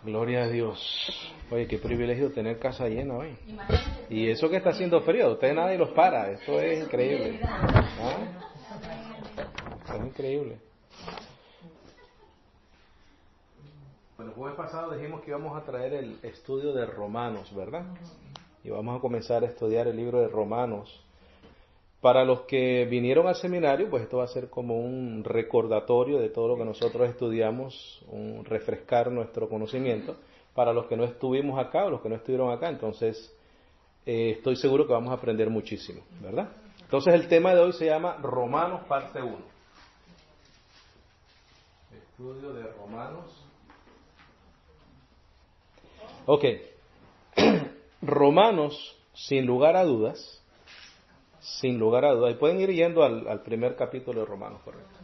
Gloria a Dios. Oye, qué privilegio tener casa llena hoy. Y eso que está haciendo frío, ustedes nadie los para. Esto es increíble. ¿Ah? Es increíble. Bueno, el jueves pasado dijimos que íbamos a traer el estudio de Romanos, ¿verdad? Y vamos a comenzar a estudiar el libro de Romanos. Para los que vinieron al seminario, pues esto va a ser como un recordatorio de todo lo que nosotros estudiamos, un refrescar nuestro conocimiento. Para los que no estuvimos acá o los que no estuvieron acá, entonces estoy seguro que vamos a aprender muchísimo, ¿verdad? Entonces el tema de hoy se llama Romanos parte 1. Estudio de Romanos. Ok. Romanos, sin lugar a dudas, y pueden ir yendo al primer capítulo de Romanos, correcto.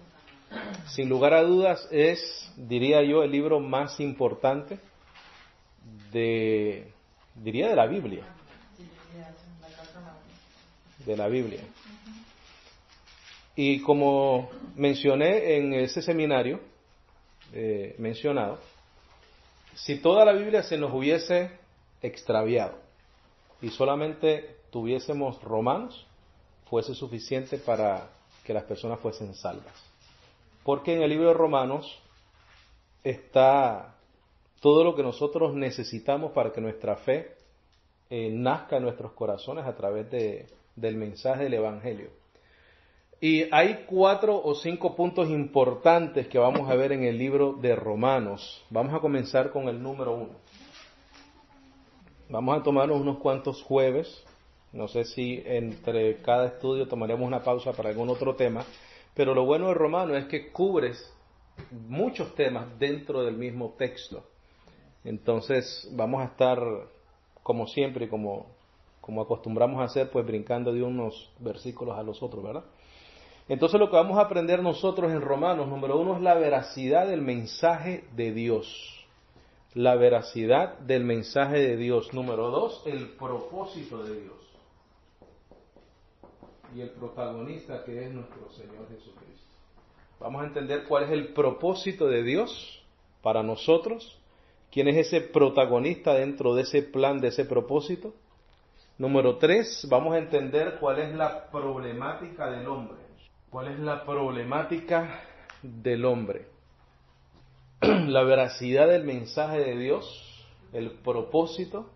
Sin lugar a dudas es, diría yo, el libro más importante de la Biblia. De la Biblia. Y como mencioné en ese seminario mencionado, si toda la Biblia se nos hubiese extraviado y solamente tuviésemos Romanos, fuese suficiente para que las personas fuesen salvas. Porque en el libro de Romanos está todo lo que nosotros necesitamos para que nuestra fe nazca en nuestros corazones a través del mensaje del Evangelio. Y hay 4 o 5 puntos importantes que vamos a ver en el libro de Romanos. Vamos a comenzar con el número 1. Vamos a tomarnos unos cuantos jueves. No sé si entre cada estudio tomaremos una pausa para algún otro tema, pero lo bueno de Romanos es que cubres muchos temas dentro del mismo texto. Entonces vamos a estar, como siempre y como acostumbramos a hacer, pues brincando de unos versículos a los otros, ¿verdad? Entonces lo que vamos a aprender nosotros en Romanos, número 1, es la veracidad del mensaje de Dios. La veracidad del mensaje de Dios. Número 2, el propósito de Dios. Y el protagonista, que es nuestro Señor Jesucristo. Vamos a entender cuál es el propósito de Dios para nosotros. ¿Quién es ese protagonista dentro de ese plan, de ese propósito? Número 3, vamos a entender cuál es la problemática del hombre. ¿Cuál es la problemática del hombre? La veracidad del mensaje de Dios, el propósito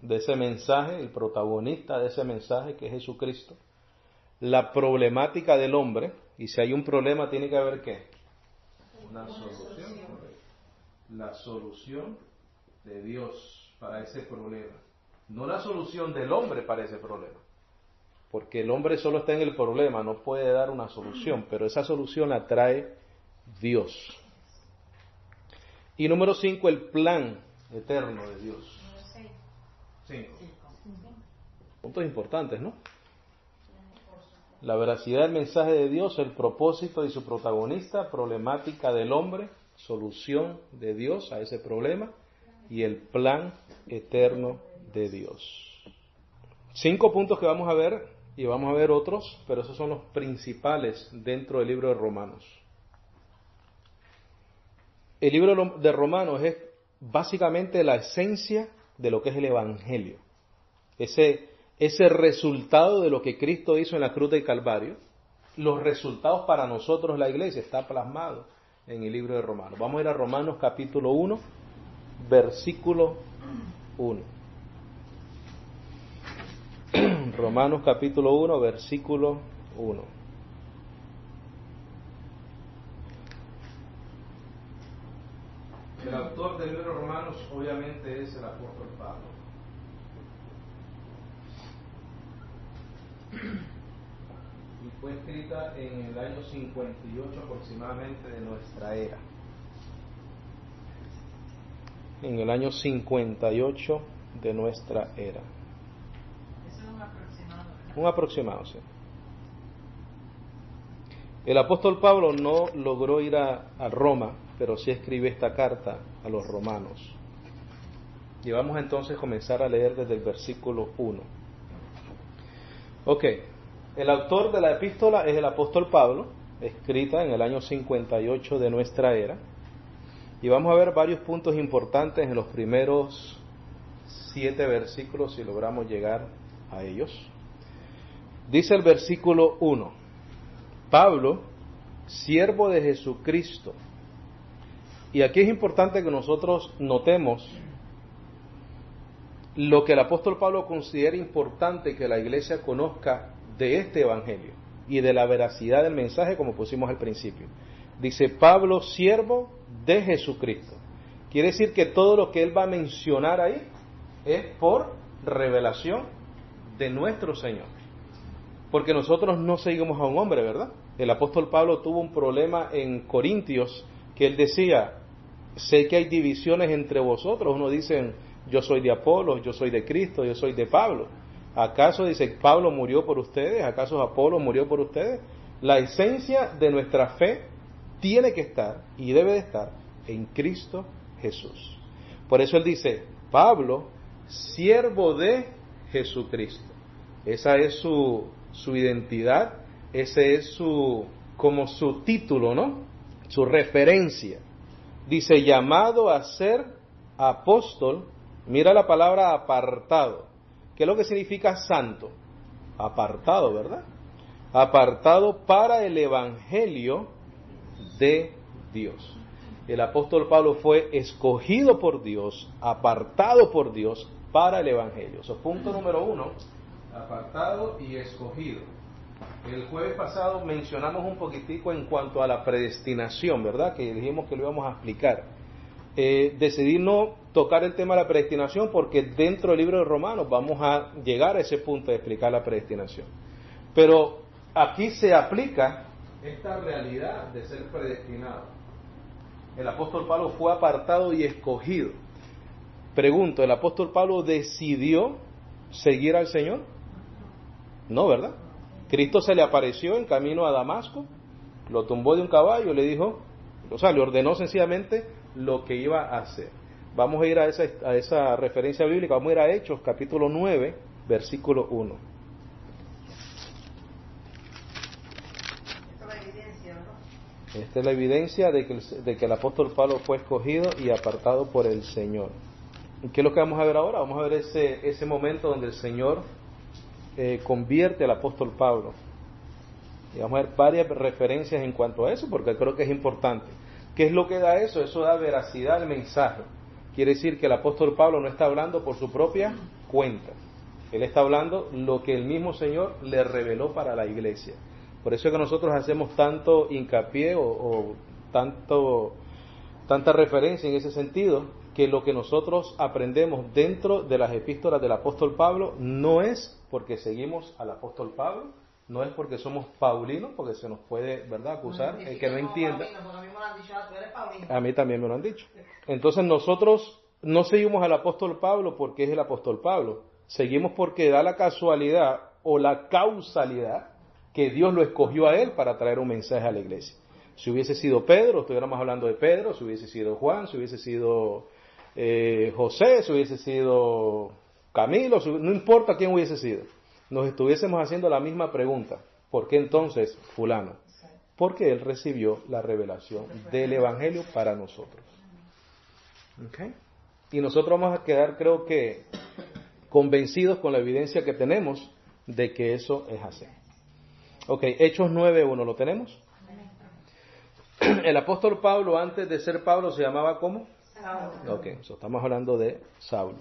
de ese mensaje, el protagonista de ese mensaje, que es Jesucristo. La problemática del hombre, y si hay un problema tiene que haber ¿qué? Una solución. La solución de Dios para ese problema. No la solución del hombre para ese problema. Porque el hombre solo está en el problema, no puede dar una solución, pero esa solución la trae Dios. Y número 5, el plan eterno de Dios. 5. Puntos importantes, ¿no? La veracidad del mensaje de Dios, el propósito y su protagonista, problemática del hombre, solución de Dios a ese problema y el plan eterno de Dios. 5 puntos que vamos a ver y vamos a ver otros, pero esos son los principales dentro del libro de Romanos. El libro de Romanos es básicamente la esencia de lo que es el Evangelio. Ese resultado de lo que Cristo hizo en la cruz del Calvario, los resultados para nosotros la iglesia, está plasmado en el libro de Romanos. Vamos a ir a Romanos capítulo 1, versículo 1. Romanos capítulo 1, versículo 1. El autor del libro de Romanos obviamente es el apóstol Pablo. Y fue escrita en el año 58 aproximadamente de nuestra era. En el año 58 de nuestra era. Eso es un aproximado. Un aproximado, sí. El apóstol Pablo no logró ir a Roma, pero sí escribe esta carta a los romanos. Y vamos entonces a comenzar a leer desde el versículo 1. Ok, el autor de la epístola es el apóstol Pablo, escrita en el año 58 de nuestra era. Y vamos a ver varios puntos importantes en los primeros 7 versículos, si logramos llegar a ellos. Dice el versículo 1, Pablo, siervo de Jesucristo. Y aquí es importante que nosotros notemos lo que el apóstol Pablo considera importante que la iglesia conozca de este evangelio y de la veracidad del mensaje, como pusimos al principio. Dice Pablo, siervo de Jesucristo. Quiere decir que todo lo que él va a mencionar ahí es por revelación de nuestro Señor. Porque nosotros no seguimos a un hombre, ¿verdad? El apóstol Pablo tuvo un problema en Corintios que él decía, sé que hay divisiones entre vosotros. Uno dice, yo soy de Apolos, yo soy de Cristo, yo soy de Pablo. ¿Acaso, dice, Pablo murió por ustedes? ¿Acaso Apolo murió por ustedes? La esencia de nuestra fe tiene que estar y debe de estar en Cristo Jesús. Por eso él dice, Pablo, siervo de Jesucristo. Esa es su identidad, ese es como su título, ¿no? Su referencia. Dice, llamado a ser apóstol. Mira la palabra apartado. ¿Qué es lo que significa santo? Apartado, ¿verdad? Apartado para el evangelio de Dios. El apóstol Pablo fue escogido por Dios, apartado por Dios para el evangelio. Eso es punto número 1, apartado y escogido. El jueves pasado mencionamos un poquitico en cuanto a la predestinación, ¿verdad? Que dijimos que lo íbamos a explicar. Decidí no tocar el tema de la predestinación porque dentro del libro de Romanos vamos a llegar a ese punto de explicar la predestinación. Pero aquí se aplica esta realidad de ser predestinado. El apóstol Pablo fue apartado y escogido. Pregunto, ¿el apóstol Pablo decidió seguir al Señor? No, ¿verdad? Cristo se le apareció en camino a Damasco, lo tumbó de un caballo y le dijo, le ordenó sencillamente lo que iba a hacer. Vamos a ir a esa referencia bíblica, vamos a ir a Hechos, capítulo 9, versículo 1. Esta es la evidencia de que el apóstol Pablo fue escogido y apartado por el Señor. ¿Y qué es lo que vamos a ver ahora? Vamos a ver ese momento donde el Señor convierte al apóstol Pablo. Y vamos a ver varias referencias en cuanto a eso, porque creo que es importante. ¿Qué es lo que da eso? Eso da veracidad al mensaje. Quiere decir que el apóstol Pablo no está hablando por su propia cuenta. Él está hablando lo que el mismo Señor le reveló para la iglesia. Por eso es que nosotros hacemos tanto hincapié o tanta referencia en ese sentido, que lo que nosotros aprendemos dentro de las epístolas del apóstol Pablo no es porque seguimos al apóstol Pablo, no es porque somos paulinos, porque se nos puede, ¿verdad?, acusar el que no entienda. A mí también me lo han dicho. Entonces nosotros no seguimos al apóstol Pablo porque es el apóstol Pablo, seguimos porque da la casualidad o la causalidad que Dios lo escogió a él para traer un mensaje a la iglesia. Si hubiese sido Pedro, estuviéramos hablando de Pedro; si hubiese sido Juan, si hubiese sido José, si hubiese sido Camilo, no importa quién hubiese sido, nos estuviésemos haciendo la misma pregunta: ¿por qué entonces fulano? Porque él recibió la revelación del evangelio para nosotros. ¿Okay? Y nosotros vamos a quedar, creo que, convencidos con la evidencia que tenemos de que eso es así. Ok, Hechos 9:1, ¿lo tenemos? El apóstol Pablo, antes de ser Pablo, se llamaba ¿cómo? Saulo. Ok, estamos hablando de Saulo.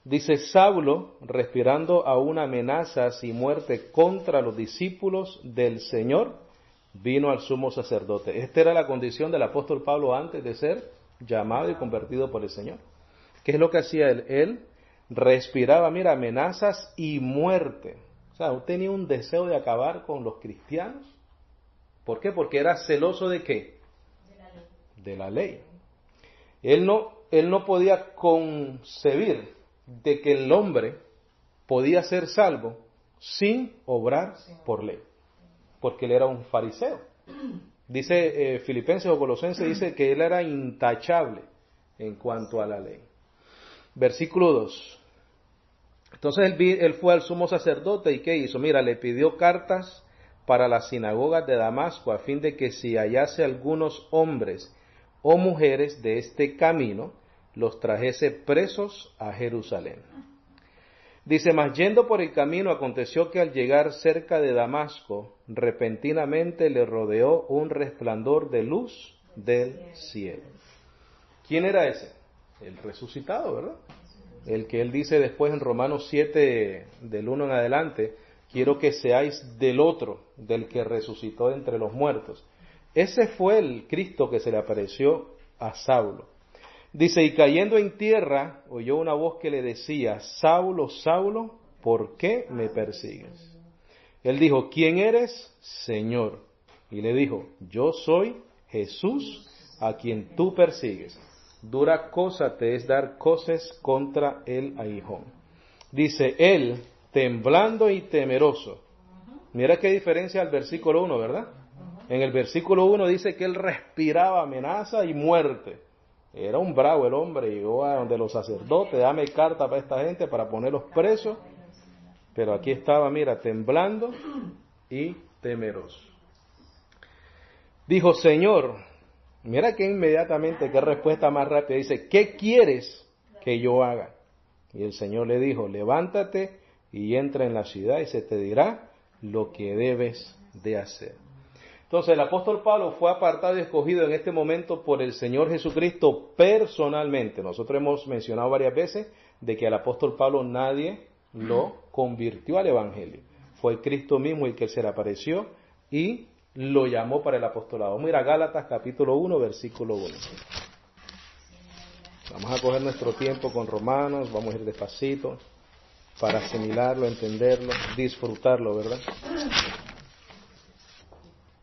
Dice, Saulo, respirando aún amenazas y muerte contra los discípulos del Señor, vino al sumo sacerdote. Esta era la condición del apóstol Pablo antes de ser llamado y convertido por el Señor. ¿Qué es lo que hacía él? Él respiraba, mira, amenazas y muerte. O sea, tenía un deseo de acabar con los cristianos. ¿Por qué? Porque era celoso ¿de qué? De la ley. Él no podía concebir de que el hombre podía ser salvo sin obrar por ley, porque él era un fariseo. Dice Filipenses o Colosenses, dice que él era intachable en cuanto a la ley. Versículo 2. Entonces él fue al sumo sacerdote y ¿qué hizo? Mira, le pidió cartas para las sinagogas de Damasco a fin de que si hallase algunos hombres o mujeres de este camino, los trajese presos a Jerusalén. Dice, mas yendo por el camino, aconteció que al llegar cerca de Damasco, repentinamente le rodeó un resplandor de luz del cielo. ¿Quién era ese? El resucitado, ¿verdad? El que él dice después en Romanos 7, del 1 en adelante, quiero que seáis del otro, del que resucitó de entre los muertos. Ese fue el Cristo que se le apareció a Saulo. Dice, y cayendo en tierra, oyó una voz que le decía, Saulo, Saulo, ¿por qué me persigues? Él dijo, ¿quién eres, Señor? Y le dijo, yo soy Jesús, a quien tú persigues. Dura cosa te es dar coces contra el aguijón. Dice, él, temblando y temeroso. Mira qué diferencia al versículo 1, ¿verdad? En el versículo 1 dice que él respiraba amenaza y muerte. Era un bravo el hombre, llegó a donde los sacerdotes, dame carta para esta gente para ponerlos presos. Pero aquí estaba, mira, temblando y temeroso. Dijo, Señor, mira que inmediatamente, qué respuesta más rápida, dice, ¿qué quieres que yo haga? Y el Señor le dijo, levántate y entra en la ciudad y se te dirá lo que debes de hacer. Entonces el apóstol Pablo fue apartado y escogido en este momento por el Señor Jesucristo personalmente. Nosotros hemos mencionado varias veces de que al apóstol Pablo nadie lo convirtió al Evangelio. Fue Cristo mismo el que se le apareció y lo llamó para el apostolado. Mira Gálatas capítulo 1, versículo 1. Vamos a coger nuestro tiempo con Romanos, vamos a ir despacito para asimilarlo, entenderlo, disfrutarlo, ¿verdad?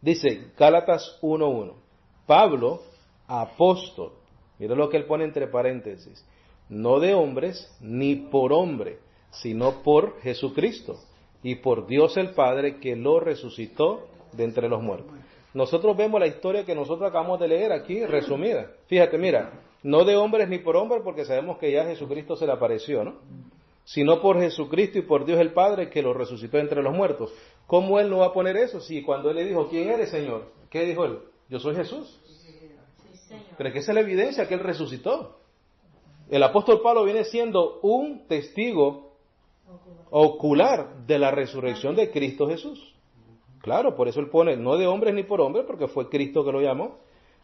Dice Gálatas 1:1, Pablo, apóstol, mira lo que él pone entre paréntesis, no de hombres ni por hombre, sino por Jesucristo y por Dios el Padre que lo resucitó de entre los muertos. Nosotros vemos la historia que nosotros acabamos de leer aquí resumida. Fíjate, mira, no de hombres ni por hombres porque sabemos que ya Jesucristo se le apareció, ¿no? Sino por Jesucristo y por Dios el Padre que lo resucitó de entre los muertos. ¿Cómo él no va a poner eso? Si cuando él le dijo, ¿quién eres, Señor? ¿Qué dijo él? Yo soy Jesús. Pero es que esa es la evidencia que él resucitó. El apóstol Pablo viene siendo un testigo ocular de la resurrección de Cristo Jesús. Claro, por eso él pone, no de hombres ni por hombres, porque fue Cristo que lo llamó,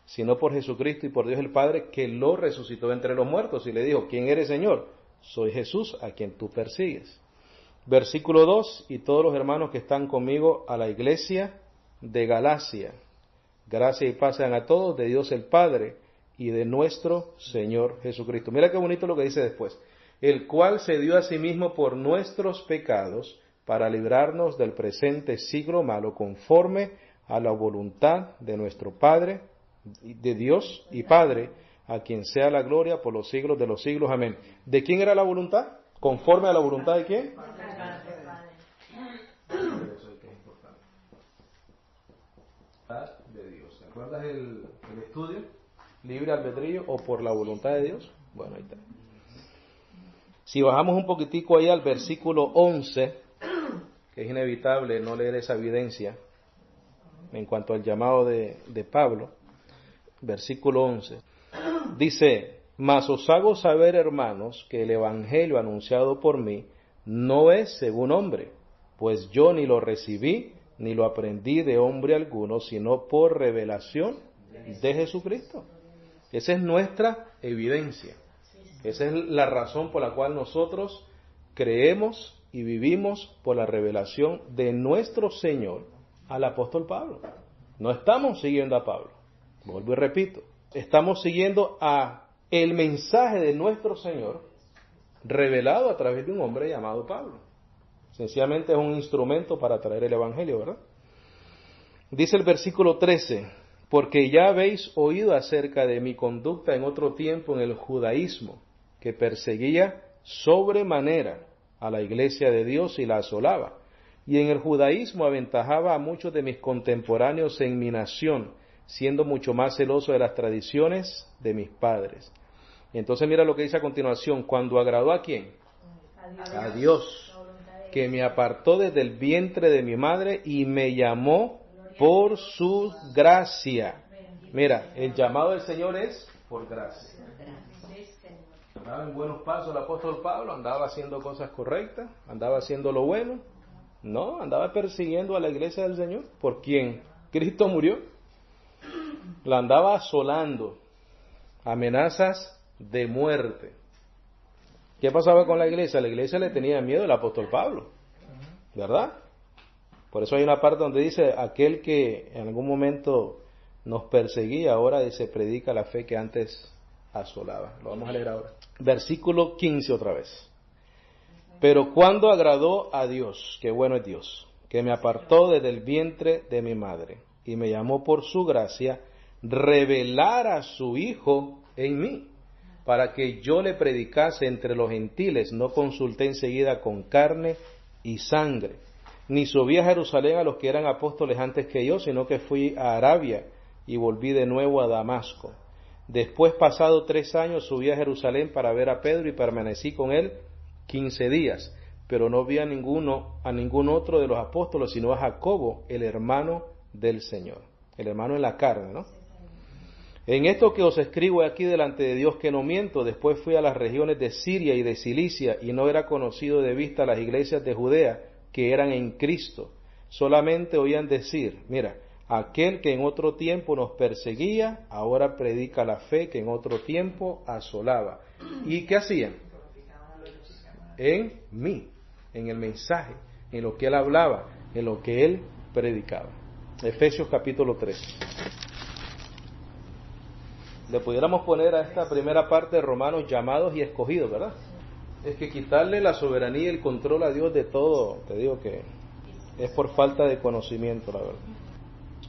sino por Jesucristo y por Dios el Padre que lo resucitó de entre los muertos. Y le dijo, ¿quién eres, Señor? Soy Jesús a quien tú persigues. Versículo 2, y todos los hermanos que están conmigo a la iglesia de Galacia. Gracia y paz sean a todos de Dios el Padre y de nuestro Señor Jesucristo. Mira qué bonito lo que dice después. El cual se dio a sí mismo por nuestros pecados para librarnos del presente siglo malo conforme a la voluntad de nuestro Padre, de Dios y Padre, a quien sea la gloria por los siglos de los siglos. Amén. ¿De quién era la voluntad? ¿Conforme a la voluntad de quién? De Dios. ¿Te acuerdas el estudio? ¿Libre albedrío o por la voluntad de Dios? Bueno, ahí está. Si bajamos un poquitico ahí al versículo 11, que es inevitable no leer esa evidencia en cuanto al llamado de Pablo, versículo 11, dice, mas os hago saber, hermanos, que el evangelio anunciado por mí no es según hombre, pues yo ni lo recibí ni lo aprendí de hombre alguno, sino por revelación de Jesucristo. Esa es nuestra evidencia. Esa es la razón por la cual nosotros creemos y vivimos por la revelación de nuestro Señor al apóstol Pablo. No estamos siguiendo a Pablo. Vuelvo y repito. Estamos siguiendo a el mensaje de nuestro Señor revelado a través de un hombre llamado Pablo. Sencillamente es un instrumento para traer el evangelio, ¿verdad? Dice el versículo 13, porque ya habéis oído acerca de mi conducta en otro tiempo en el judaísmo, que perseguía sobremanera a la iglesia de Dios y la asolaba, y en el judaísmo aventajaba a muchos de mis contemporáneos en mi nación, siendo mucho más celoso de las tradiciones de mis padres. Y entonces mira lo que dice a continuación, cuando agradó a ¿quién? A Dios, que me apartó desde el vientre de mi madre y me llamó por su gracia. Mira, el llamado del Señor es por gracia. Andaba en buenos pasos el apóstol Pablo, andaba haciendo cosas correctas, andaba haciendo lo bueno. No, andaba persiguiendo a la iglesia del Señor, por quien Cristo murió. La andaba asolando, amenazas de muerte. ¿Qué pasaba con la iglesia? La iglesia le tenía miedo al apóstol Pablo, ¿verdad? Por eso hay una parte donde dice, aquel que en algún momento nos perseguía, ahora dice, predica la fe que antes asolaba. Lo vamos a leer ahora. Versículo 15 otra vez. Pero cuando agradó a Dios, qué bueno es Dios, que me apartó desde el vientre de mi madre y me llamó por su gracia, revelar a su Hijo en mí, para que yo le predicase entre los gentiles. No consulté enseguida con carne y sangre, ni subí a Jerusalén a los que eran apóstoles antes que yo, sino que fui a Arabia y volví de nuevo a Damasco. Después, pasado 3 años, subí a Jerusalén para ver a Pedro y permanecí con él 15 días, pero no vi a ningún otro de los apóstoles, sino a Jacobo, el hermano del Señor, el hermano en la carne, ¿no? En esto que os escribo aquí delante de Dios que no miento, después fui a las regiones de Siria y de Cilicia, y no era conocido de vista las iglesias de Judea que eran en Cristo. Solamente oían decir, mira, aquel que en otro tiempo nos perseguía, ahora predica la fe que en otro tiempo asolaba. ¿Y qué hacían? En mí, en el mensaje, en lo que él hablaba, en lo que él predicaba. Efesios capítulo 3. Le pudiéramos poner a esta primera parte de Romanos llamados y escogidos, ¿verdad? Es que quitarle la soberanía y el control a Dios de todo, te digo que es por falta de conocimiento, la verdad.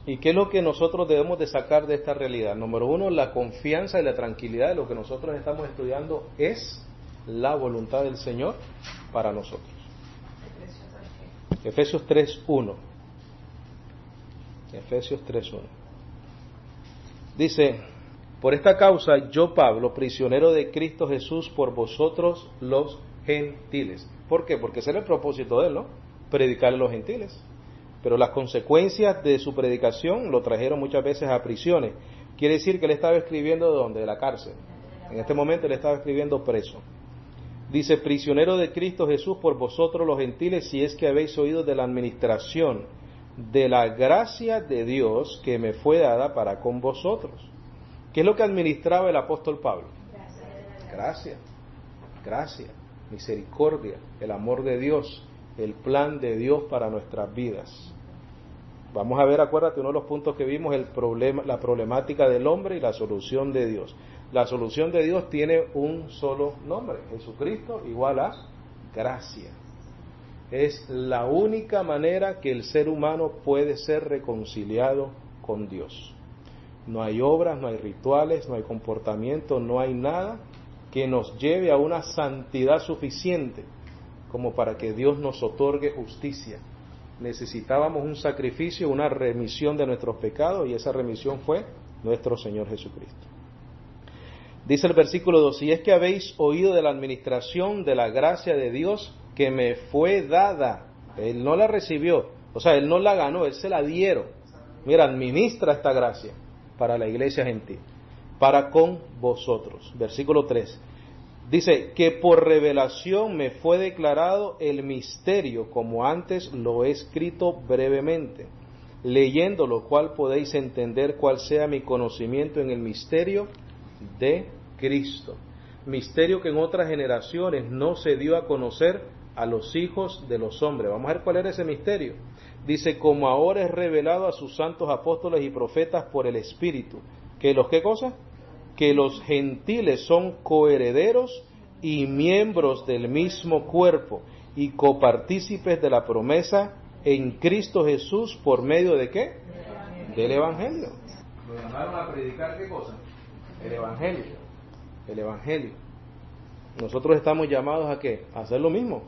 ¿Y qué es lo que nosotros debemos de sacar de esta realidad? Número 1, la confianza y la tranquilidad de lo que nosotros estamos estudiando es la voluntad del Señor para nosotros. Efesios 3:1. Efesios 3:1. Dice, por esta causa yo, Pablo, prisionero de Cristo Jesús, por vosotros los gentiles. ¿Por qué? Porque ese era el propósito de él, ¿no? Predicar a los gentiles. Pero las consecuencias de su predicación lo trajeron muchas veces a prisiones. Quiere decir que él estaba escribiendo ¿de dónde? De la cárcel. En este momento él estaba escribiendo preso. Dice, prisionero de Cristo Jesús por vosotros los gentiles, si es que habéis oído de la administración de la gracia de Dios que me fue dada para con vosotros. ¿Qué es lo que administraba el apóstol Pablo? Gracia, misericordia, el amor de Dios, el plan de Dios para nuestras vidas. Vamos a ver, acuérdate, uno de los puntos que vimos, la problemática del hombre y la solución de Dios. La solución de Dios tiene un solo nombre, Jesucristo igual a gracia. Es la única manera que el ser humano puede ser reconciliado con Dios. No hay obras, no hay rituales, no hay comportamiento, no hay nada que nos lleve a una santidad suficiente como para que Dios nos otorgue justicia. Necesitábamos un sacrificio, una remisión de nuestros pecados, y esa remisión fue nuestro Señor Jesucristo. Dice el versículo 2, si es que habéis oído de la administración de la gracia de Dios que me fue dada. Él no la recibió, o sea, él no la ganó, él se la dieron. Mira, administra esta gracia para la iglesia gentil, para con vosotros. Versículo 3. Dice que por revelación me fue declarado el misterio, como antes lo he escrito brevemente, leyendo lo cual podéis entender cuál sea mi conocimiento en el misterio de Cristo. Misterio que en otras generaciones no se dio a conocer a los hijos de los hombres. Vamos a ver cuál era ese misterio. Dice, como ahora es revelado a sus santos apóstoles y profetas por el Espíritu. ¿Que los qué cosa? Que los gentiles son coherederos y miembros del mismo cuerpo y copartícipes de la promesa en Cristo Jesús por medio de ¿qué? Del Evangelio. Lo llamaron a predicar ¿qué cosa? El Evangelio. El Evangelio. Nosotros estamos llamados ¿a qué? A hacer lo mismo,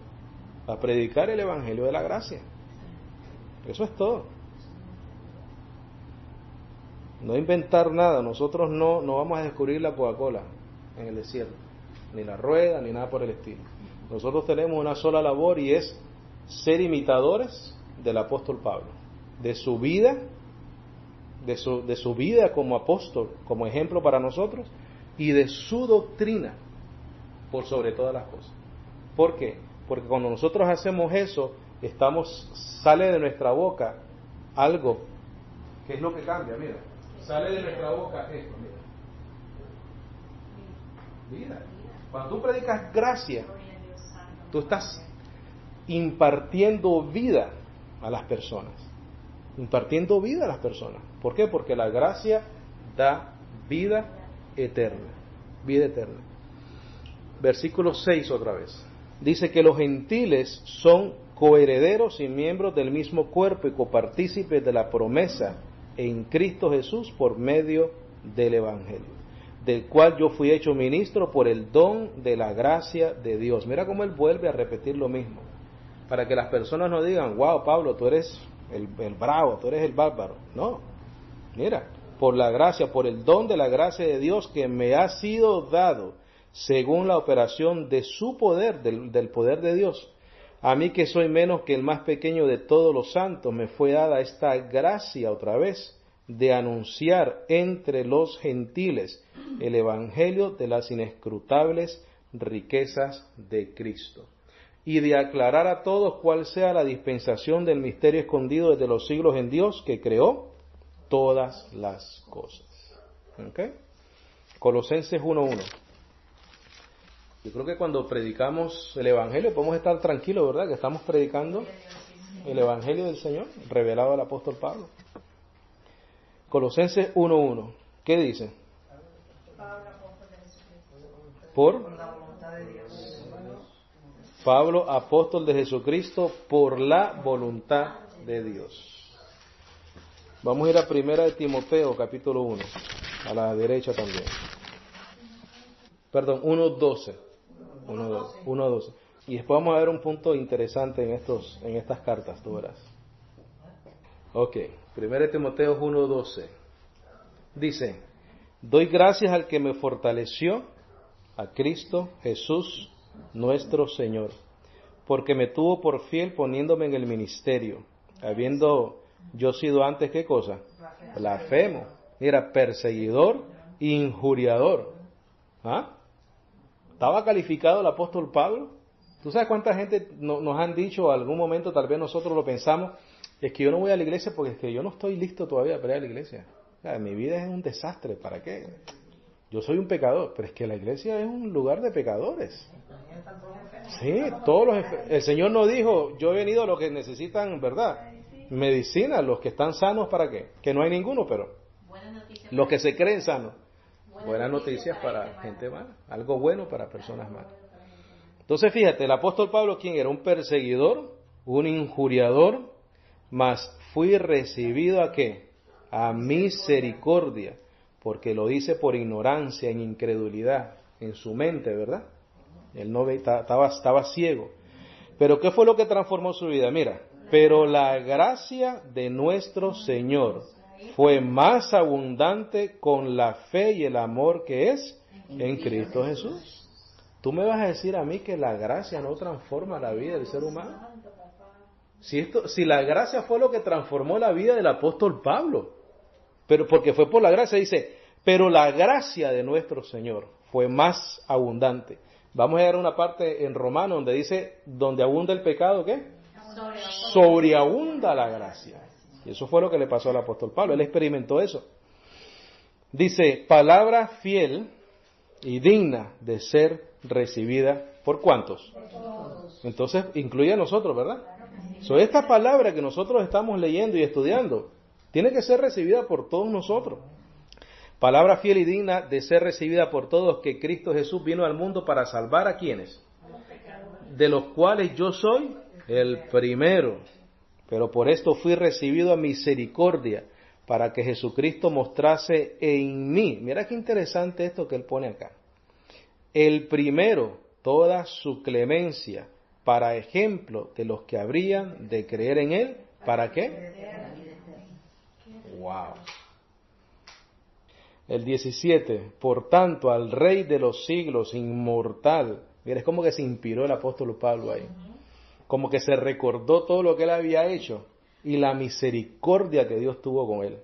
a predicar el Evangelio de la gracia. Eso es todo. No inventar nada. Nosotros no vamos a descubrir la Coca-Cola en el desierto, ni la rueda, ni nada por el estilo. Nosotros tenemos una sola labor y es ser imitadores del apóstol Pablo, de su vida, de su vida como apóstol, como ejemplo para nosotros, y de su doctrina, por sobre todas las cosas. ¿Por qué? Porque cuando nosotros hacemos eso, sale de nuestra boca algo, que es lo que cambia, mira. Sale de nuestra boca esto, mira. Vida. Cuando tú predicas gracia, tú estás impartiendo vida a las personas. Impartiendo vida a las personas. ¿Por qué? Porque la gracia da vida eterna. Vida eterna. Versículo 6 otra vez. Dice que los gentiles son coherederos y miembros del mismo cuerpo y copartícipes de la promesa en Cristo Jesús por medio del Evangelio, del cual yo fui hecho ministro por el don de la gracia de Dios. Mira cómo él vuelve a repetir lo mismo, para que las personas no digan, wow, Pablo, tú eres el bravo, tú eres el bárbaro. No, mira, por la gracia, por el don de la gracia de Dios que me ha sido dado, según la operación de su poder, del poder de Dios. A mí que soy menos que el más pequeño de todos los santos, me fue dada esta gracia otra vez de anunciar entre los gentiles el evangelio de las inescrutables riquezas de Cristo y de aclarar a todos cuál sea la dispensación del misterio escondido desde los siglos en Dios que creó todas las cosas. ¿Okay? Colosenses 1:1. Yo creo que cuando predicamos el Evangelio podemos estar tranquilos, ¿verdad? Que estamos predicando el Evangelio del Señor, revelado al apóstol Pablo. Colosenses 1:1. ¿Qué dice? Por Pablo, apóstol de Jesucristo, por la voluntad de Dios. Vamos a ir a 1 Timoteo, capítulo 1, a la derecha también. Perdón, 1:12. 1:12. Y después vamos a ver un punto interesante en estas cartas, tú verás. Ok, 1 Timoteo 1:12. Dice, doy gracias al que me fortaleció, a Cristo Jesús, nuestro Señor, porque me tuvo por fiel poniéndome en el ministerio, habiendo yo sido antes, ¿qué cosa? Blasfemo. Mira, perseguidor, injuriador. ¿Ah? ¿Estaba calificado el apóstol Pablo? ¿Tú sabes cuánta gente nos han dicho algún momento, tal vez nosotros lo pensamos, es que yo no voy a la iglesia porque es que yo no estoy listo todavía para ir a la iglesia? O sea, mi vida es un desastre, ¿para qué? Yo soy un pecador, pero es que la iglesia es un lugar de pecadores. Sí, el Señor nos dijo, yo he venido a los que necesitan, ¿verdad? Medicina, los que están sanos, ¿para qué? Que no hay ninguno, pero los que se creen sanos. Buenas noticias para gente mala, algo bueno para personas malas. Entonces fíjate, el apóstol Pablo, ¿quién era? Un perseguidor, un injuriador, mas fui recibido ¿a qué? A misericordia, porque lo hice por ignorancia, en incredulidad, en su mente, ¿verdad? Él no estaba ciego. Pero ¿qué fue lo que transformó su vida? Mira, pero la gracia de nuestro Señor fue más abundante con la fe y el amor que es en Cristo Jesús. ¿Tú me vas a decir a mí que la gracia no transforma la vida del ser humano? Si la gracia fue lo que transformó la vida del apóstol Pablo, pero porque fue por la gracia, dice, pero la gracia de nuestro Señor fue más abundante. Vamos a llegar a una parte en Romanos donde dice, donde abunda el pecado, ¿qué? Sobreabunda la gracia. Y eso fue lo que le pasó al apóstol Pablo, él experimentó eso. Dice, palabra fiel y digna de ser recibida, ¿por cuántos? Entonces, incluye a nosotros, ¿verdad? Esta palabra que nosotros estamos leyendo y estudiando, tiene que ser recibida por todos nosotros. Palabra fiel y digna de ser recibida por todos, que Cristo Jesús vino al mundo para salvar a quienes, de los cuales yo soy el primero. Pero por esto fui recibido a misericordia, para que Jesucristo mostrase en mí, mira qué interesante esto que él pone acá, el primero, toda su clemencia, para ejemplo de los que habrían de creer en él. ¿Para qué? Wow. El 17, por tanto, al Rey de los siglos, inmortal. Mira, es como que se inspiró el apóstol Pablo ahí. Como que se recordó todo lo que él había hecho y la misericordia que Dios tuvo con él.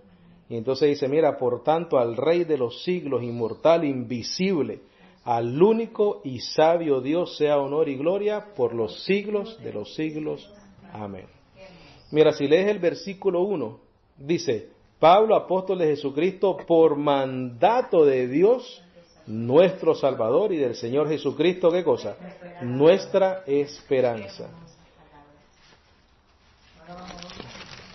Y entonces dice, mira, por tanto, al Rey de los siglos, inmortal, invisible, al único y sabio Dios, sea honor y gloria por los siglos de los siglos. Amén. Mira, si lees el versículo 1, dice, Pablo, apóstol de Jesucristo, por mandato de Dios, nuestro Salvador, y del Señor Jesucristo, ¿qué cosa? Nuestra esperanza.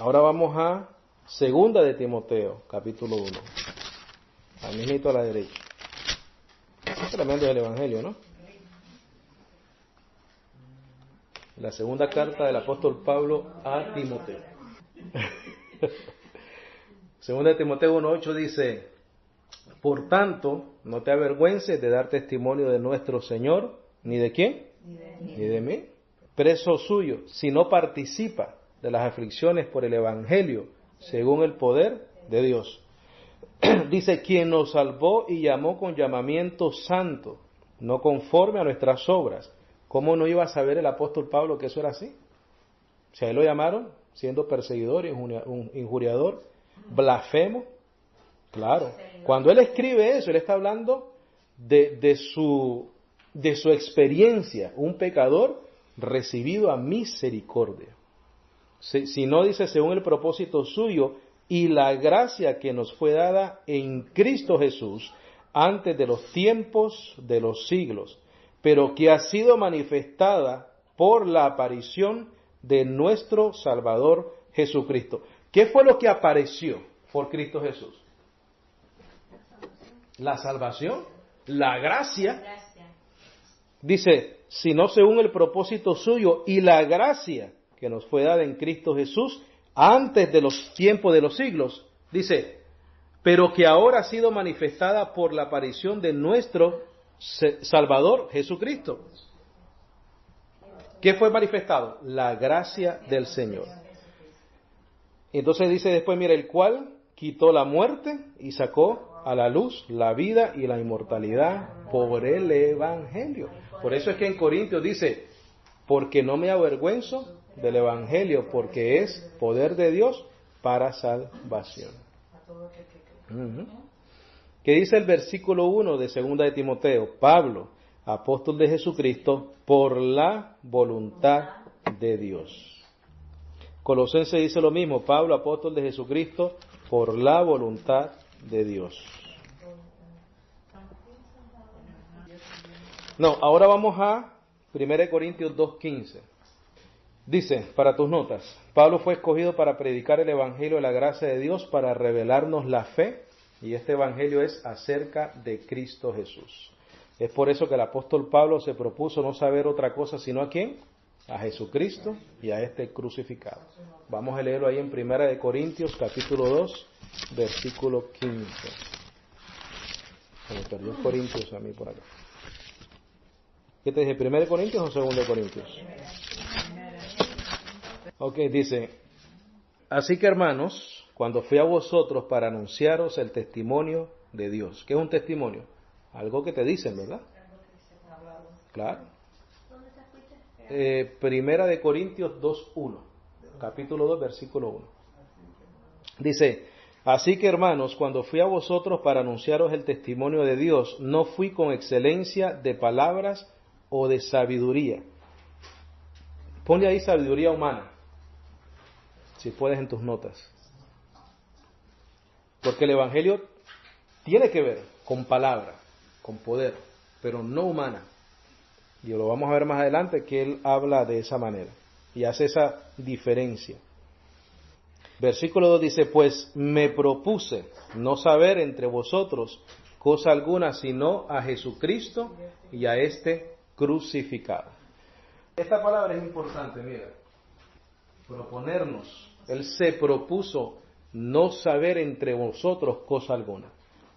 Ahora vamos a Segunda de Timoteo, capítulo 1. Al mismito a la derecha. Es tremendo el Evangelio, ¿no? La segunda carta del apóstol Pablo a Timoteo. Segunda de Timoteo 1:8 dice, por tanto, no te avergüences de dar testimonio de nuestro Señor, ni de quién, ni de mí, preso suyo, si no participa de las aflicciones por el Evangelio, según el poder de Dios. Dice, quien nos salvó y llamó con llamamiento santo, no conforme a nuestras obras. ¿Cómo no iba a saber el apóstol Pablo que eso era así? O sea, él lo llamaron siendo perseguidor, injuriador, blasfemo. Claro, cuando él escribe eso, él está hablando de su experiencia, un pecador recibido a misericordia. Si no dice según el propósito suyo y la gracia que nos fue dada en Cristo Jesús antes de los tiempos de los siglos, pero que ha sido manifestada por la aparición de nuestro Salvador Jesucristo. ¿Qué fue lo que apareció por Cristo Jesús? La salvación, la gracia. Dice, sino según el propósito suyo y la gracia que nos fue dada en Cristo Jesús antes de los tiempos de los siglos. Dice, pero que ahora ha sido manifestada por la aparición de nuestro Salvador Jesucristo. ¿Qué fue manifestado? La gracia del Señor. Entonces dice después, mira, el cual quitó la muerte y sacó a la luz la vida y la inmortalidad por el Evangelio. Por eso es que en Corintios dice, porque no me avergüenzo del Evangelio, porque es poder de Dios para salvación. ¿Qué dice el versículo 1 de 2 de Timoteo? Pablo, apóstol de Jesucristo, por la voluntad de Dios. Colosenses dice lo mismo, Pablo, apóstol de Jesucristo, por la voluntad de Dios. No, ahora vamos a 1 Corintios 2:15. Dice, para tus notas, Pablo fue escogido para predicar el Evangelio de la gracia de Dios, para revelarnos la fe, y este Evangelio es acerca de Cristo Jesús. Es por eso que el apóstol Pablo se propuso no saber otra cosa sino a quién, a Jesucristo y a este crucificado. Vamos a leerlo ahí en 1 Corintios capítulo 2, versículo 15. Se me perdió Corintios a mí por acá. ¿Qué te dije? ¿1 Corintios o 2 Corintios? Ok, dice, así que hermanos, cuando fui a vosotros para anunciaros el testimonio de Dios. ¿Qué es un testimonio? Algo que te dicen, ¿verdad? Claro. 1 Corintios 2:1, capítulo 2, versículo 1. Dice, así que hermanos, cuando fui a vosotros para anunciaros el testimonio de Dios, no fui con excelencia de palabras o de sabiduría. Ponle ahí sabiduría humana, si puedes en tus notas. Porque el Evangelio tiene que ver con palabra, con poder, pero no humana. Y lo vamos a ver más adelante que él habla de esa manera y hace esa diferencia. Versículo 2 dice, pues me propuse no saber entre vosotros cosa alguna sino a Jesucristo y a este crucificado. Esta palabra es importante, mira. Proponernos. Él se propuso no saber entre vosotros cosa alguna.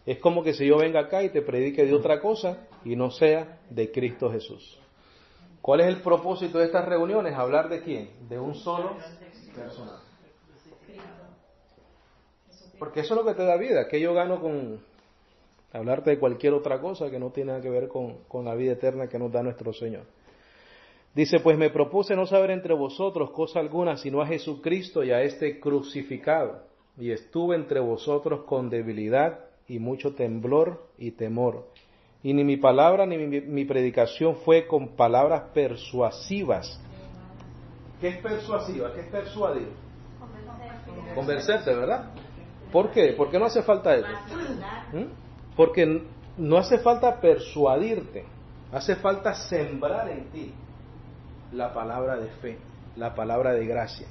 Es como que si yo venga acá y te predique de otra cosa y no sea de Cristo Jesús. ¿Cuál es el propósito de estas reuniones? ¿Hablar de quién? De un solo personaje. Porque eso es lo que te da vida. ¿Qué yo gano con hablarte de cualquier otra cosa que no tiene nada que ver con la vida eterna que nos da nuestro Señor? Dice, pues me propuse no saber entre vosotros cosa alguna sino a Jesucristo y a este crucificado. y estuve entre vosotros con debilidad y mucho temblor y temor. Y ni mi palabra ni mi predicación fue con palabras persuasivas. ¿Qué es persuasiva? ¿Qué es persuadir? Convencerte, ¿verdad? ¿Por qué? ¿Por qué no hace falta eso? Porque no hace falta persuadirte, hace falta sembrar en ti la palabra de fe, la palabra de gracia.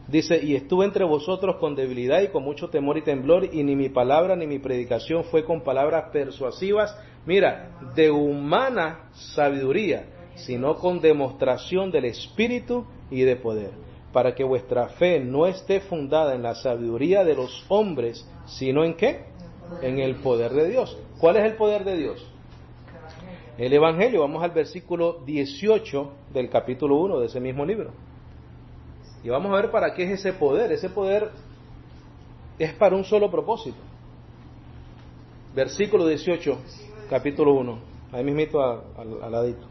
Dice, y estuve entre vosotros con debilidad y con mucho temor y temblor, y ni mi palabra ni mi predicación fue con palabras persuasivas, mira, de humana sabiduría, sino con demostración del Espíritu y de poder, para que vuestra fe no esté fundada en la sabiduría de los hombres, sino en ¿qué? En el poder de Dios. ¿Cuál es el poder de Dios? El Evangelio. Vamos al versículo 18 del capítulo 1 de ese mismo libro. Y vamos a ver para qué es ese poder. Ese poder es para un solo propósito. Versículo 18, capítulo 1. Ahí mismito al ladito.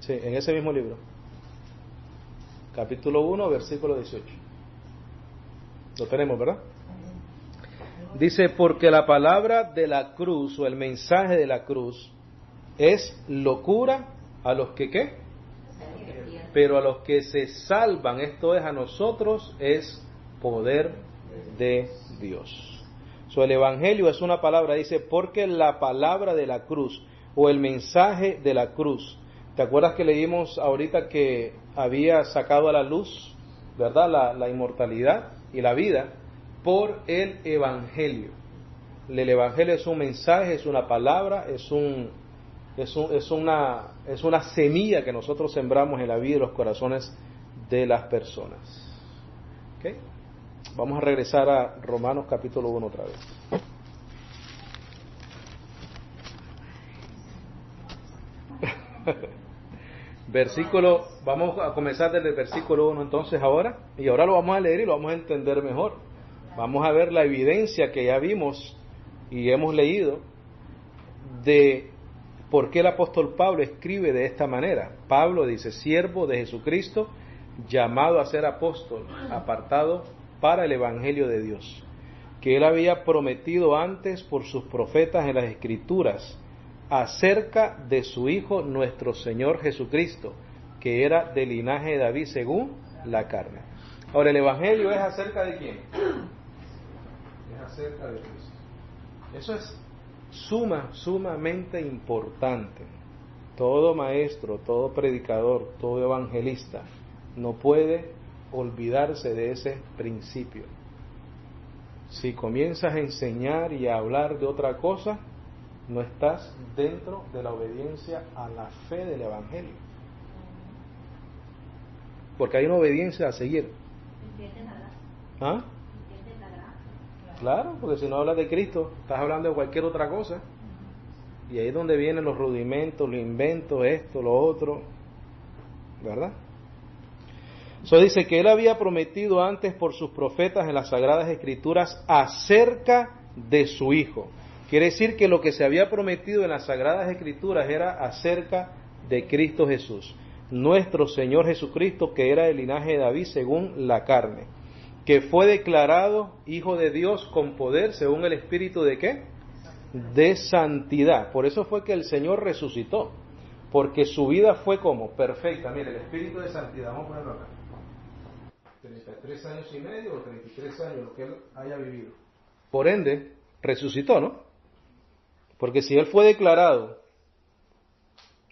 Sí, en ese mismo libro. Capítulo 1, versículo 18. Lo tenemos, ¿verdad? Dice, porque la palabra de la cruz o el mensaje de la cruz es locura a los que ¿qué? Pero a los que se salvan, esto es a nosotros, es poder de Dios. El Evangelio es una palabra, dice, porque la palabra de la cruz o el mensaje de la cruz. ¿Te acuerdas que leímos ahorita que había sacado a la luz, verdad, la inmortalidad y la vida por el Evangelio? El Evangelio es un mensaje, es una palabra, es una semilla que nosotros sembramos en la vida y los corazones de las personas. ¿Okay? Vamos a regresar a Romanos capítulo 1 otra vez. Vamos a comenzar desde el versículo 1 entonces ahora, y ahora lo vamos a leer y lo vamos a entender mejor. Vamos a ver la evidencia que ya vimos y hemos leído de por qué el apóstol Pablo escribe de esta manera. Pablo dice, siervo de Jesucristo, llamado a ser apóstol, apartado para el Evangelio de Dios, que él había prometido antes por sus profetas en las Escrituras, acerca de su Hijo nuestro Señor Jesucristo, que era del linaje de David según la carne. Ahora, el Evangelio es acerca de quién? Es acerca de Cristo. Eso es sumamente importante. Todo maestro, todo predicador, todo evangelista no puede olvidarse de ese principio. Si comienzas a enseñar y a hablar de otra cosa, no estás dentro de la obediencia a la fe del Evangelio. Porque hay una obediencia a seguir. ¿Ah? Claro, porque si no hablas de Cristo, estás hablando de cualquier otra cosa. Y ahí es donde vienen los rudimentos, los inventos, esto, lo otro. ¿Verdad? Eso dice que él había prometido antes por sus profetas en las Sagradas Escrituras acerca de su Hijo. Quiere decir que lo que se había prometido en las Sagradas Escrituras era acerca de Cristo Jesús, nuestro Señor Jesucristo, que era del linaje de David según la carne, que fue declarado Hijo de Dios con poder según el Espíritu de ¿qué? De santidad. Por eso fue que el Señor resucitó, porque su vida fue como perfecta. Mire, el Espíritu de santidad, vamos a ponerlo acá. 33 años y medio o 33 años, lo que él haya vivido. Por ende, resucitó, ¿no? Porque si él fue declarado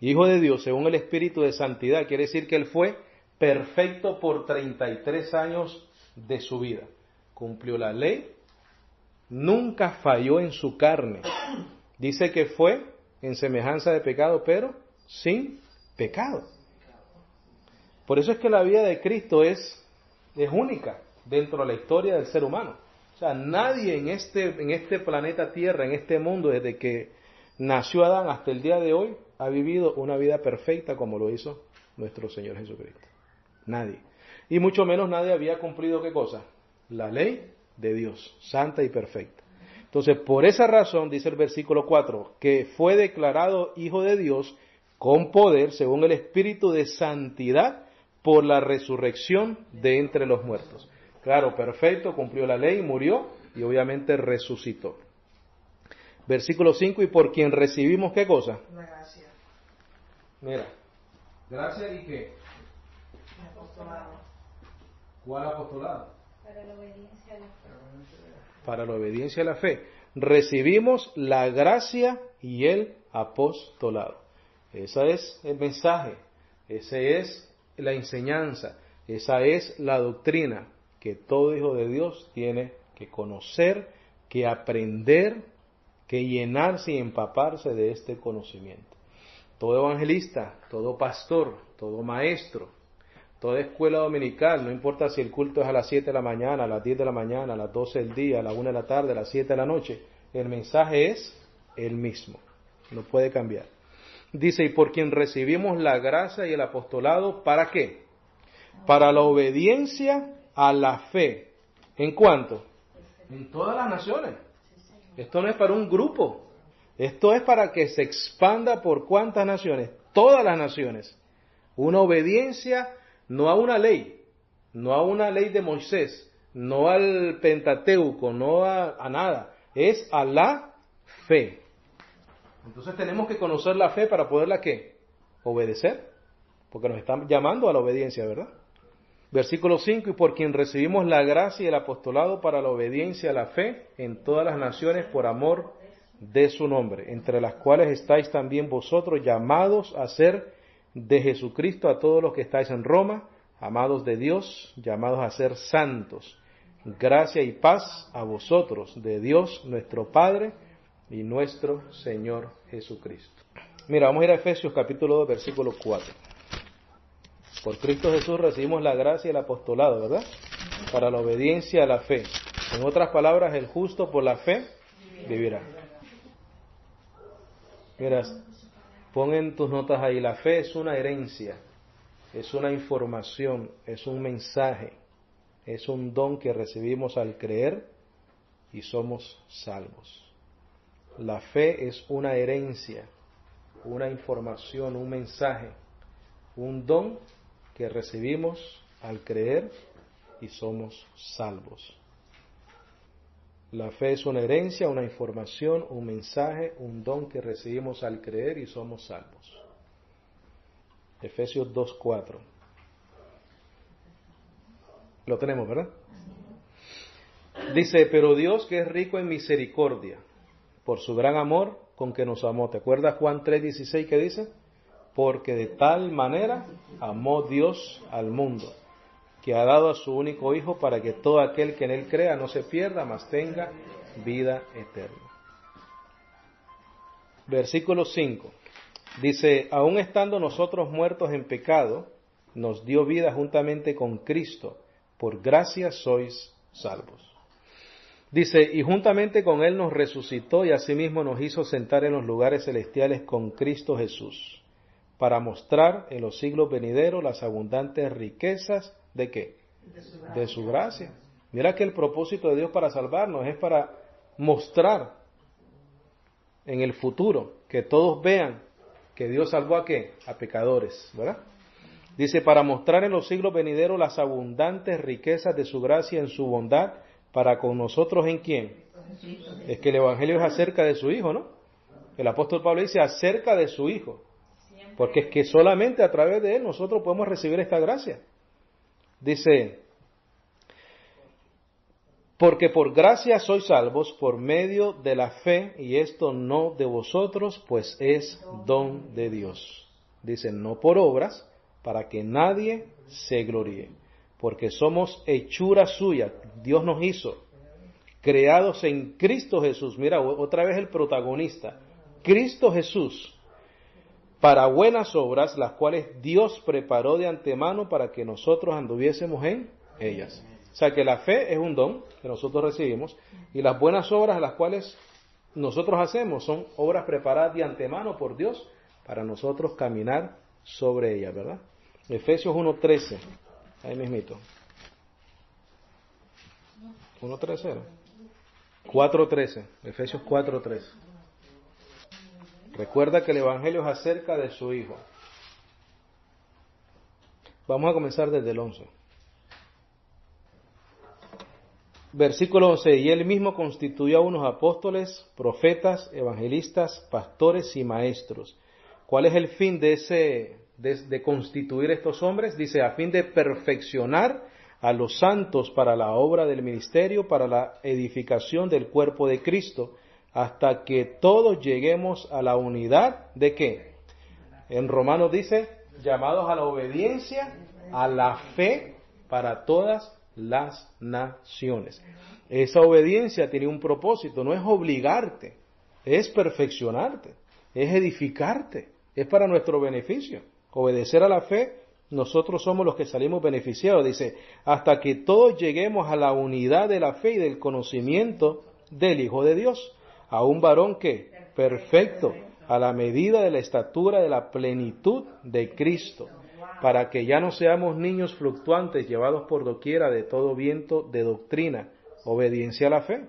Hijo de Dios según el Espíritu de santidad, quiere decir que él fue perfecto por 33 años de su vida. Cumplió la ley, nunca falló en su carne. Dice que fue en semejanza de pecado, pero sin pecado. Por eso es que la vida de Cristo es única dentro de la historia del ser humano. O sea, nadie en este planeta Tierra, en este mundo, desde que nació Adán hasta el día de hoy, ha vivido una vida perfecta como lo hizo nuestro Señor Jesucristo. Nadie. Y mucho menos nadie había cumplido ¿qué cosa? La ley de Dios, santa y perfecta. Entonces, por esa razón, dice el versículo 4, que fue declarado Hijo de Dios con poder, según el Espíritu de santidad, por la resurrección de entre los muertos. Claro, perfecto, cumplió la ley, murió y obviamente resucitó. Versículo 5, y por quien recibimos, ¿qué cosa? La gracia. Mira, gracia y qué. El apostolado. ¿Cuál apostolado? Para la obediencia a la fe. Para la obediencia a la fe. Recibimos la gracia y el apostolado. Ese es el mensaje, esa es la enseñanza, esa es la doctrina que todo hijo de Dios tiene que conocer, que aprender, que llenarse y empaparse de este conocimiento. Todo evangelista, todo pastor, todo maestro, toda escuela dominical, no importa si el culto es a las 7 de la mañana, a las 10 de la mañana, a las 12 del día, a la 1 de la tarde, a las 7 de la noche, el mensaje es el mismo, no puede cambiar. Dice, y por quien recibimos la gracia y el apostolado, ¿para qué? Para la obediencia a la fe. ¿En cuánto? En todas las naciones. Esto no es para un grupo, esto es para que se expanda por ¿cuántas naciones? Todas las naciones. Una obediencia no a una ley, no a una ley de Moisés, no al Pentateuco, no a nada, es a la fe. Entonces tenemos que conocer la fe para poderla ¿qué? Obedecer, porque nos están llamando a la obediencia, ¿verdad? Versículo 5, y por quien recibimos la gracia y el apostolado para la obediencia a la fe en todas las naciones por amor de su nombre, entre las cuales estáis también vosotros llamados a ser de Jesucristo a todos los que estáis en Roma, amados de Dios, llamados a ser santos. Gracia y paz a vosotros, de Dios nuestro Padre y nuestro Señor Jesucristo. Mira, vamos a ir a Efesios capítulo 2, versículo 4. Por Cristo Jesús recibimos la gracia y el apostolado, ¿verdad? Para la obediencia a la fe. En otras palabras, el justo por la fe vivirá. Mira, pon en tus notas ahí, la fe es una herencia, es una información, es un mensaje, es un don que recibimos al creer y somos salvos. La fe es una herencia, una información, un mensaje, un don que recibimos al creer y somos salvos. La fe es una herencia, una información, un mensaje, un don que recibimos al creer y somos salvos. Efesios 2:4. Lo tenemos, ¿verdad? Dice, pero Dios que es rico en misericordia, por su gran amor con que nos amó. ¿Te acuerdas Juan 3:16 que dice? Porque de tal manera amó Dios al mundo, que ha dado a su único Hijo para que todo aquel que en Él crea no se pierda, mas tenga vida eterna. Versículo 5. Dice, aun estando nosotros muertos en pecado, nos dio vida juntamente con Cristo, por gracia sois salvos. Dice, y juntamente con Él nos resucitó y asimismo nos hizo sentar en los lugares celestiales con Cristo Jesús, para mostrar en los siglos venideros las abundantes riquezas ¿de qué? De su gracia. Mira que el propósito de Dios para salvarnos es para mostrar en el futuro, que todos vean que Dios salvó ¿a qué? A pecadores, ¿verdad? Dice, para mostrar en los siglos venideros las abundantes riquezas de su gracia en su bondad, para con nosotros ¿en quién? Es que el Evangelio es acerca de su Hijo, ¿no? El apóstol Pablo dice acerca de su Hijo, porque es que solamente a través de Él nosotros podemos recibir esta gracia. Dice, porque por gracia sois salvos por medio de la fe, y esto no de vosotros, pues es don de Dios. Dice, no por obras, para que nadie se gloríe, porque somos hechura suya, Dios nos hizo, creados en Cristo Jesús. Mira, otra vez el protagonista, Cristo Jesús, para buenas obras, las cuales Dios preparó de antemano para que nosotros anduviésemos en ellas. O sea que la fe es un don que nosotros recibimos, y las buenas obras las cuales nosotros hacemos son obras preparadas de antemano por Dios para nosotros caminar sobre ellas, ¿verdad? Efesios 1:13, ahí mismito. 1:13, 4:13, Efesios 4:13. Recuerda que el Evangelio es acerca de su Hijo. Vamos a comenzar desde el 11. Versículo 11, y él mismo constituyó a unos apóstoles, profetas, evangelistas, pastores y maestros. ¿Cuál es el fin de constituir estos hombres? Dice, a fin de perfeccionar a los santos para la obra del ministerio, para la edificación del cuerpo de Cristo, hasta que todos lleguemos a la unidad ¿de qué? En Romanos dice, llamados a la obediencia, a la fe para todas las naciones. Esa obediencia tiene un propósito, no es obligarte, es perfeccionarte, es edificarte, es para nuestro beneficio. Obedecer a la fe, nosotros somos los que salimos beneficiados. Dice, hasta que todos lleguemos a la unidad de la fe y del conocimiento del Hijo de Dios, a un varón que perfecto, a la medida de la estatura de la plenitud de Cristo, para que ya no seamos niños fluctuantes llevados por doquiera de todo viento de doctrina, obediencia a la fe,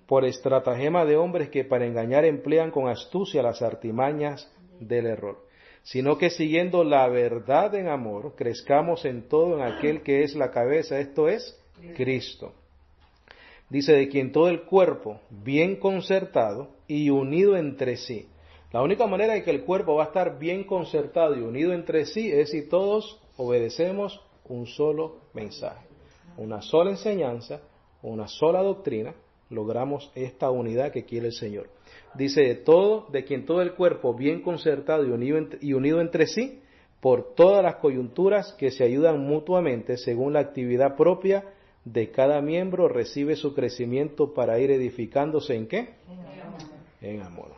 por estratagema de hombres que para engañar emplean con astucia las artimañas del error, sino que siguiendo la verdad en amor, crezcamos en todo en aquel que es la cabeza, esto es Cristo. Dice, de quien todo el cuerpo, bien concertado y unido entre sí. La única manera de que el cuerpo va a estar bien concertado y unido entre sí es si todos obedecemos un solo mensaje, una sola enseñanza, una sola doctrina, logramos esta unidad que quiere el Señor. Dice, de quien todo el cuerpo bien concertado y unido entre sí, por todas las coyunturas que se ayudan mutuamente según la actividad propia de cada miembro, recibe su crecimiento para ir edificándose ¿en qué? En amor.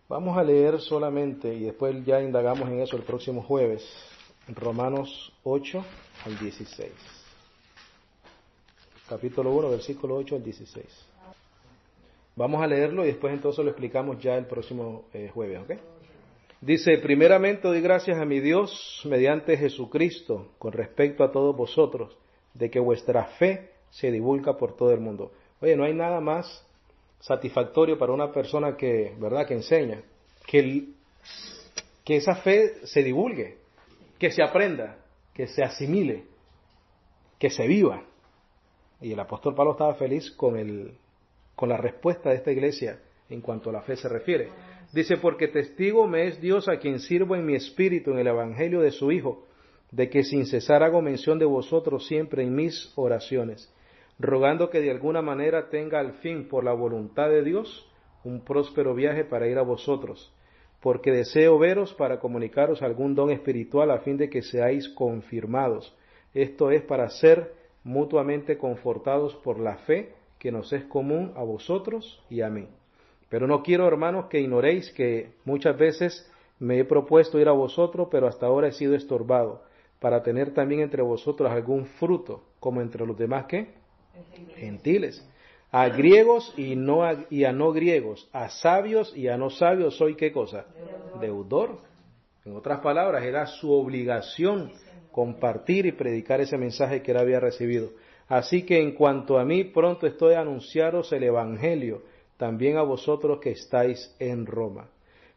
Vamos a leer solamente, y después ya indagamos en eso el próximo jueves, Romanos 8 al 16. Capítulo 1, versículo 8 al 16. Vamos a leerlo y después entonces lo explicamos ya el próximo jueves, ¿ok? Dice, primeramente doy gracias a mi Dios mediante Jesucristo con respecto a todos vosotros, de que vuestra fe se divulga por todo el mundo. Oye, no hay nada más satisfactorio para una persona que, ¿verdad?, que enseña, que esa fe se divulgue, que se aprenda, que se asimile, que se viva. Y el apóstol Pablo estaba feliz con la respuesta de esta iglesia en cuanto a la fe se refiere. Dice, porque testigo me es Dios a quien sirvo en mi espíritu en el evangelio de su Hijo, de que sin cesar hago mención de vosotros siempre en mis oraciones, rogando que de alguna manera tenga al fin, por la voluntad de Dios, un próspero viaje para ir a vosotros, porque deseo veros para comunicaros algún don espiritual a fin de que seáis confirmados. Esto es para ser mutuamente confortados por la fe que nos es común a vosotros y a mí. Pero no quiero, hermanos, que ignoréis que muchas veces me he propuesto ir a vosotros, pero hasta ahora he sido estorbado, para tener también entre vosotros algún fruto, como entre los demás, ¿qué? Gentiles. A griegos y a no griegos, a sabios y a no sabios soy ¿qué cosa? Deudor. En otras palabras, era su obligación compartir y predicar ese mensaje que él había recibido. Así que en cuanto a mí, pronto estoy a anunciaros el Evangelio, también a vosotros que estáis en Roma.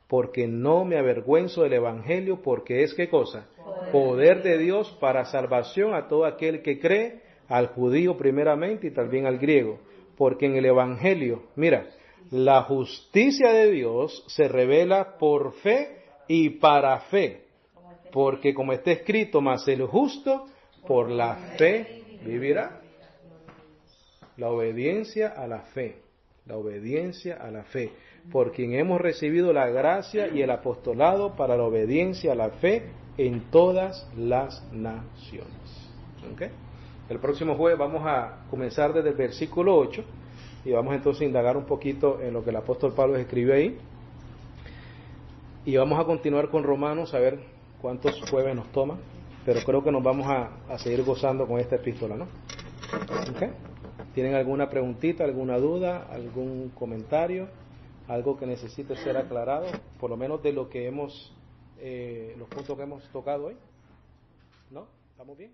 Porque no me avergüenzo del Evangelio, porque es ¿qué cosa? Poder de Dios para salvación a todo aquel que cree, al judío primeramente y también al griego. Porque en el Evangelio, mira, la justicia de Dios se revela por fe y para fe. Porque como está escrito, mas el justo por la fe vivirá. La obediencia a la fe. La obediencia a la fe. Por quien hemos recibido la gracia y el apostolado para la obediencia a la fe en todas las naciones. ¿Okay? El próximo jueves vamos a comenzar desde el versículo 8 y vamos entonces a indagar un poquito en lo que el apóstol Pablo escribió ahí. Y vamos a continuar con Romanos, a ver cuántos jueves nos toma, pero creo que nos vamos a seguir gozando con esta epístola, ¿no? ¿Okay? ¿Tienen alguna preguntita, alguna duda, algún comentario, algo que necesite ser aclarado, por lo menos de lo que los puntos que hemos tocado hoy? ¿No? ¿Estamos bien?